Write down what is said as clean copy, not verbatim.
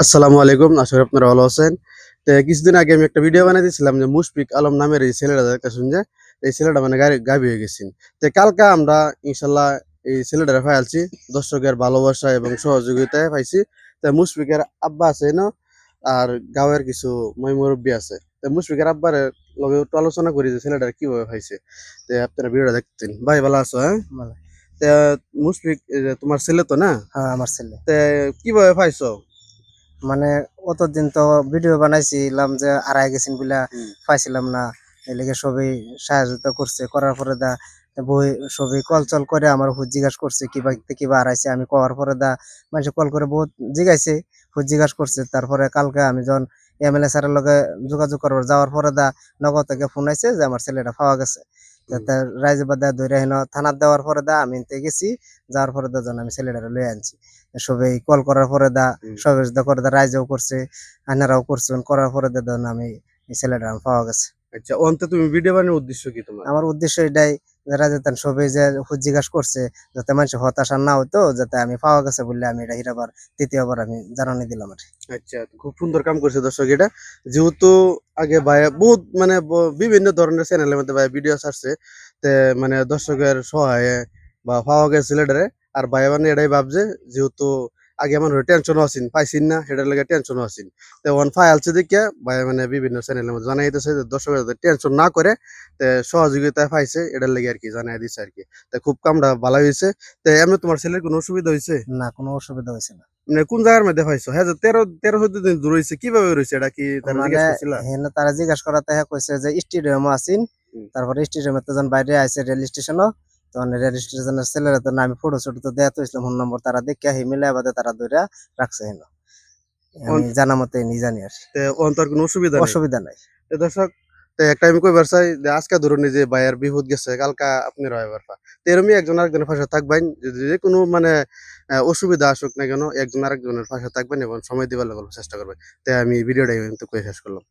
আসসালামু আলাইকুম। আশা করি আপনারা ভালো আছেন। কিছুদিন আগে আমি একটা ভিডিও বানাই দিয়েছিলাম যে মুশফিক আলম নামের এই ছেলেটা দেখতেছেন যে এই ছেলেটা মানে গায়েব হয়ে গেছেন। কালকা আমরা ইনশাআল্লাহ এই ছেলেটারে পাইয়াছি। দর্শকের ভালোবাসা এবং সহযোগিতায় পাইছি। মুশফিকের আব্বা আছে না আর গাঁওয়ের কিছু মুরব্বি আছে। মুশফিকের আব্বার লগে একটু আলোচনা করি যে ছেলেটারে কিভাবে পাইছে। আপনারা ভিডিওটা দেখতেন। ভাই ভালো আছো, হ্যাঁ? ভালো। তে মুশফিক এই যে তোমার ছেলে তো না? হ্যাঁ, আমার ছেলে। তে কিভাবে পাইছো? মানে অতদিন তো ভিডিও বানাইছিলাম যে হারায় গেছেন বইলা হুম। পাইছিলাম না। এই লিগে সবাই সাহায্য করছে। করার পরে বই সবাই কল-চল করে আমার জিজ্ঞাসা করছে কিবা হারাইছে। আমি কওয়ার পরে মানুষে কল করে বহুত জিগাইছে, জিজ্ঞাসা করছে। তারপরে কালকে আমি যখন এমএলএ স্যারের লগে যোগাযোগ করবার যাওয়ার পরে নগদ থেকে ফোন আইছে যে আমার ছেলেটা পাওয়া গেছে। হুম। তা রাইজে বাদে ধইরা হেন থানাত দেওয়ার পরে আমি এনতে গেছি। যাওয়ার পরে যখন আমি ছেলেটারে লইয়া আনছি। সবাই কল করার পরে হুম। সহযোগিতা করে রাইজেও করছে, আইনারাও করছেন। করার পরে দেন আমি এই ছেলেটা আমার পাওয়া গেছে। আচ্ছা, অন্তে তুমি ভিডিও বানানোর উদ্দেশ্য কি তোমার? আমার উদ্দেশ্য এটাই যে রাইজে সবাই যে জিজ্ঞাসা করছে যাতে মানুষ হতাশা না হইতো, যাতে আমি পাওয়া গেছে বললে আমি এটা হিরাবার ৩য় বার আমি জানানি দিলাম আরকি। আচ্ছা, খুব সুন্দর কাম করছে দর্শক এটা। যেহেতু আগে ভাইয়া বহুত মানে বিভিন্ন ধরনের চ্যানেলের মধ্যে ভাইয়া ভিডিও ছাড়ছে। তে মানে দর্শকের সহায়ে বা পাওয়া গেছে ছেলেটারে। আর ভাইয়া মানে এটাই ভাবছে যেহেতু আগে মানুষের টেনশনও আছেন, পাইছেন না সেটার লেগে টেনশনও আছেন। ওয়ান ফাইলছে দেখিয়া ভাইয়া মানে বিভিন্ন চ্যানেলের মধ্যে জানাই দিতেছে যে দর্শকের যাতে টেনশন না করে সহযোগিতা পাইছে এটার লেগে আরকি জানাই দিছে আরকি। খুব কামটা ভালো হইছে। এমনি তোমার ছেলের কোনো অসুবিধা হইছে? না, কোনো অসুবিধা হইছে না। মানে কোন জায়গার মধ্যে পাইছো? হ্যাঁ, যে ১৩-১৪ দিন রইছে। কিভাবে রইছে? এটা কি তারা মানে জিজ্ঞেস করছিলা? হেন তারা জিজ্ঞাসা করাতে কইছে যে স্টেডিয়ামে আছিন। হুম। তারপরে স্টেডিয়ামে যখন বাইরে আইছে রেল স্টেশনও, তখন রেল স্টেশনের ছেলেরা তো না আমি ফটো-ছটো তো দেয়া তো হইছিলাম ফোন নম্বর তারা দেখিয়া মিলায় বাদে তারা ধইরা রাখছে হেন। অন আমি জানা মতে নি জানি আরকি। অন্তর কোনো অসুবিধা নাই। অসুবিধা নাই। দর্শক, একটা আমি কইবার চাই যে আজকে ধরুন এই যে ভাইয়ার বিহুত গেছে, কালকা আপনার হইবার পা। এরমই একজন আরেকজনের পাশে থাকবেন। যেকোনো মানে অসুবিধা আসুক না কেন একজন আরেকজনের পাশে থাকবেন এবং সময় দিবার লাগি চেষ্টা করবেন। আমি ভিডিওটা এই পর্যন্ত কইয়া শেষ করলাম।